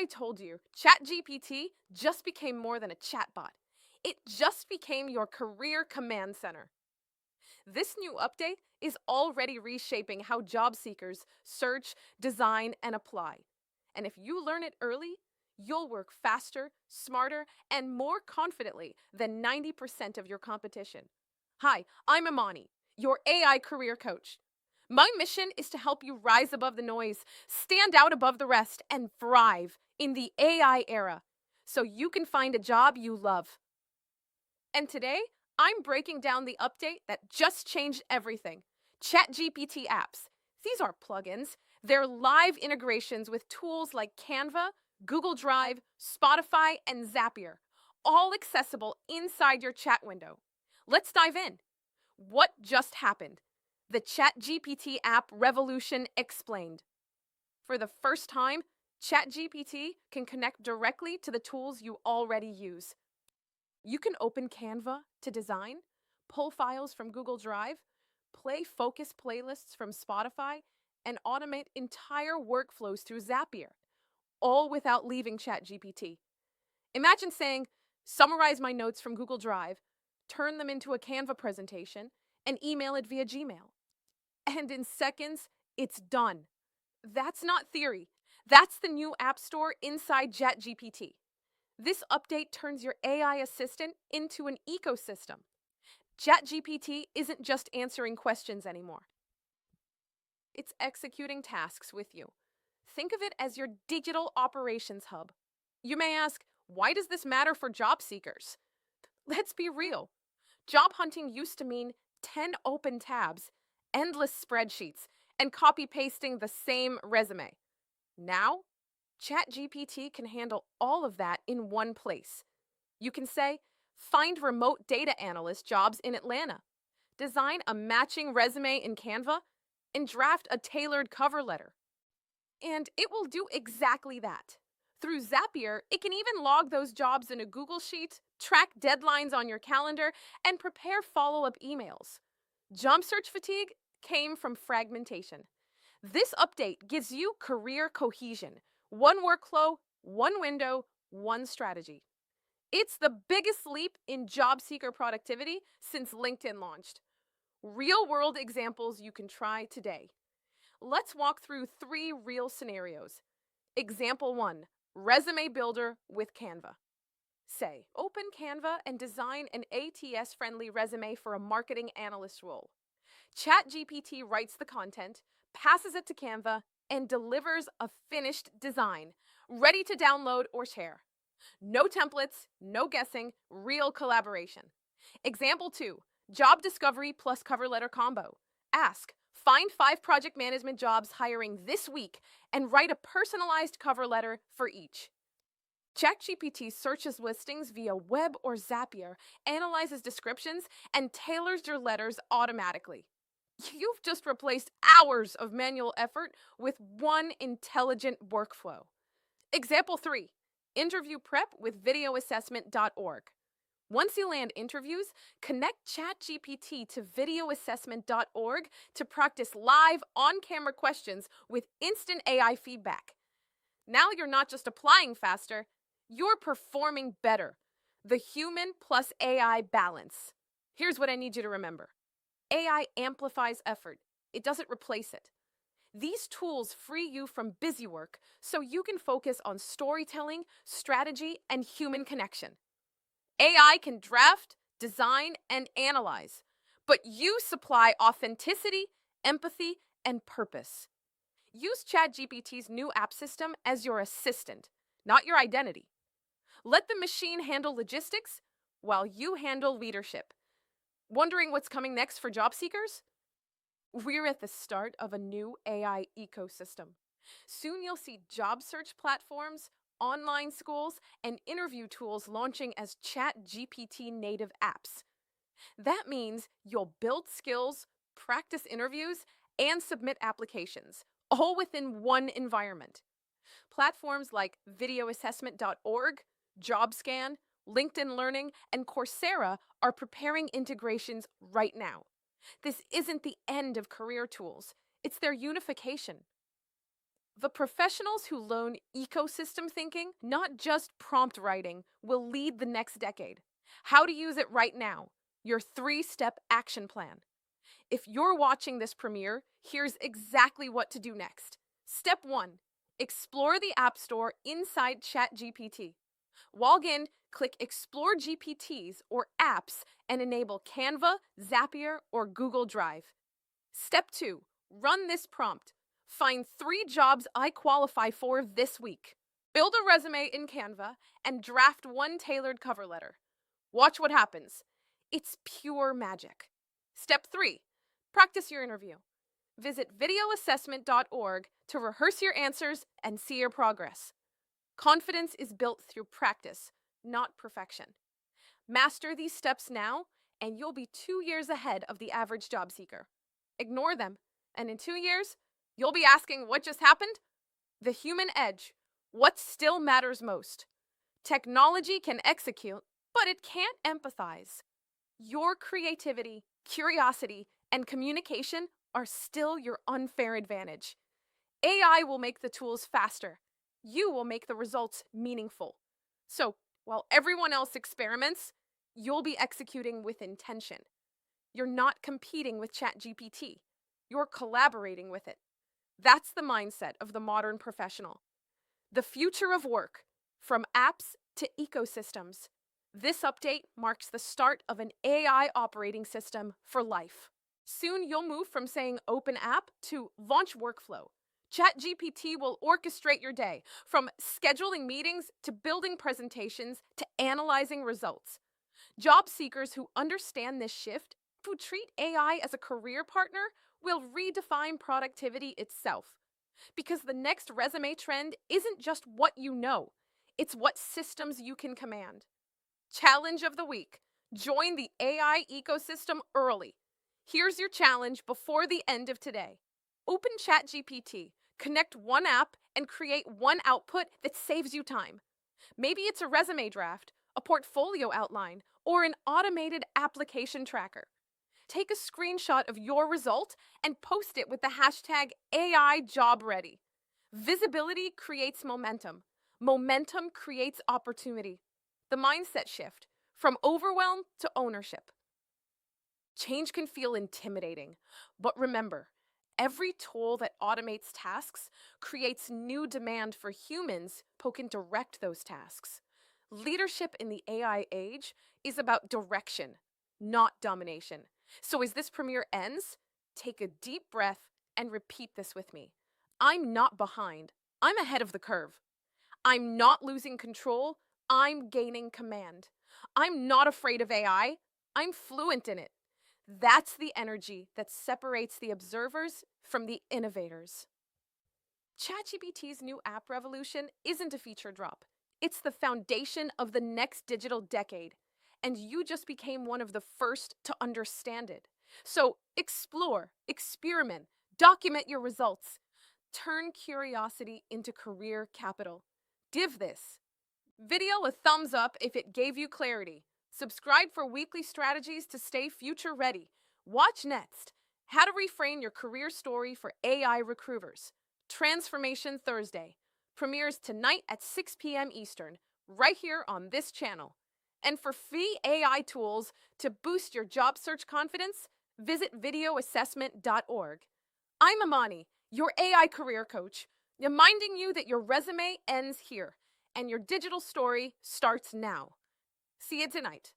I told you, ChatGPT just became more than a chatbot. It just became your career command center. This new update is already reshaping how job seekers search, design, and apply. And if you learn it early, you'll work faster, smarter, and more confidently than 90% of your competition. Hi, I'm Imani, your AI career coach. My mission is to help you rise above the noise, stand out above the rest, and thrive in the AI era so you can find a job you love. And today, I'm breaking down the update that just changed everything. ChatGPT Apps. These are plugins. They're live integrations with tools like Canva, Google Drive, Spotify, and Zapier, all accessible inside your chat window. Let's dive in. What just happened? The ChatGPT app revolution explained. For the first time, ChatGPT can connect directly to the tools you already use. You can open Canva to design, pull files from Google Drive, play focus playlists from Spotify, and automate entire workflows through Zapier, all without leaving ChatGPT. Imagine saying, summarize my notes from Google Drive, turn them into a Canva presentation, and email it via Gmail. And in seconds, it's done. That's not theory. That's the new App Store inside ChatGPT. This update turns your AI assistant into an ecosystem. ChatGPT isn't just answering questions anymore. It's executing tasks with you. Think of it as your digital operations hub. You may ask, why does this matter for job seekers? Let's be real. Job hunting used to mean 10 open tabs, endless spreadsheets, and copy-pasting the same resume. Now, ChatGPT can handle all of that in one place. You can say, find remote data analyst jobs in Atlanta, design a matching resume in Canva, and draft a tailored cover letter. And it will do exactly that. Through Zapier, it can even log those jobs in a Google Sheet, track deadlines on your calendar, and prepare follow-up emails. Job search fatigue came from fragmentation. This update gives you career cohesion. One workflow, one window, one strategy. It's the biggest leap in job seeker productivity since LinkedIn launched. Real-world examples you can try today. Let's walk through 3 real scenarios. Example 1, Resume Builder with Canva. Say, open Canva and design an ATS-friendly resume for a marketing analyst role. ChatGPT writes the content, passes it to Canva, and delivers a finished design, ready to download or share. No templates, no guessing, real collaboration. Example 2, Job Discovery plus Cover Letter Combo. Ask, find 5 project management jobs hiring this week and write a personalized cover letter for each. ChatGPT searches listings via web or Zapier, analyzes descriptions, and tailors your letters automatically. You've just replaced hours of manual effort with one intelligent workflow. Example 3, Interview Prep with videoassessment.org. Once you land interviews, connect ChatGPT to videoassessment.org to practice live on-camera questions with instant AI feedback. Now you're not just applying faster, you're performing better. The human plus AI balance. Here's what I need you to remember. AI amplifies effort. It doesn't replace it. These tools free you from busy work so you can focus on storytelling, strategy, and human connection. AI can draft, design, and analyze, but you supply authenticity, empathy, and purpose. Use ChatGPT's new app system as your assistant, not your identity. Let the machine handle logistics while you handle leadership. Wondering what's coming next for job seekers? We're at the start of a new AI ecosystem. Soon you'll see job search platforms, online schools, and interview tools launching as ChatGPT native apps. That means you'll build skills, practice interviews, and submit applications, all within one environment. Platforms like videoassessment.org, JobScan, LinkedIn Learning, and Coursera are preparing integrations right now. This isn't the end of career tools. It's their unification. The professionals who learn ecosystem thinking, not just prompt writing, will lead the next decade. How to use it right now. Your 3-step action plan. If you're watching this premiere, here's exactly what to do next. Step 1. Explore the App Store inside ChatGPT. Log in, click Explore GPTs or apps, and enable Canva, Zapier, or Google Drive. Step 2. Run this prompt. Find 3 jobs I qualify for this week. Build a resume in Canva and draft 1 tailored cover letter. Watch what happens. It's pure magic. Step 3. Practice your interview. Visit videoassessment.org to rehearse your answers and see your progress. Confidence is built through practice, not perfection. Master these steps now, and you'll be 2 years ahead of the average job seeker. Ignore them, and in 2 years, you'll be asking what just happened? The human edge. What still matters most? Technology can execute, but it can't empathize. Your creativity, curiosity, and communication are still your unfair advantage. AI will make the tools faster. You will make the results meaningful. So, while everyone else experiments, you'll be executing with intention. You're not competing with ChatGPT. You're collaborating with it. That's the mindset of the modern professional. The future of work, from apps to ecosystems. This update marks the start of an AI operating system for life. Soon you'll move from saying open app to launch workflow. ChatGPT will orchestrate your day, from scheduling meetings to building presentations to analyzing results. Job seekers who understand this shift, who treat AI as a career partner, will redefine productivity itself. Because the next resume trend isn't just what you know, it's what systems you can command. Challenge of the week. Join the AI ecosystem early. Here's your challenge before the end of today. Open ChatGPT, connect 1 app, and create 1 output that saves you time. Maybe it's a resume draft, a portfolio outline, or an automated application tracker. Take a screenshot of your result and post it with the hashtag #AIJobReady. Visibility creates momentum. Momentum creates opportunity. The mindset shift from overwhelm to ownership. Change can feel intimidating, but remember, every tool that automates tasks creates new demand for humans who can direct those tasks. Leadership in the AI age is about direction, not domination. So as this premiere ends, take a deep breath and repeat this with me. I'm not behind. I'm ahead of the curve. I'm not losing control. I'm gaining command. I'm not afraid of AI. I'm fluent in it. That's the energy that separates the observers from the innovators. ChatGPT's new app revolution isn't a feature drop. It's the foundation of the next digital decade, and you just became one of the first to understand it. So explore, experiment, document your results. Turn curiosity into career capital. Give this video a thumbs up if it gave you clarity. Subscribe for weekly strategies to stay future ready. Watch next. How to reframe your career story for AI recruiters. Transformation Thursday. Premieres tonight at 6 p.m. Eastern, right here on this channel. And for free AI tools to boost your job search confidence, visit videoassessment.org. I'm Imani, your AI career coach, reminding you that your resume ends here and your digital story starts now. See you tonight.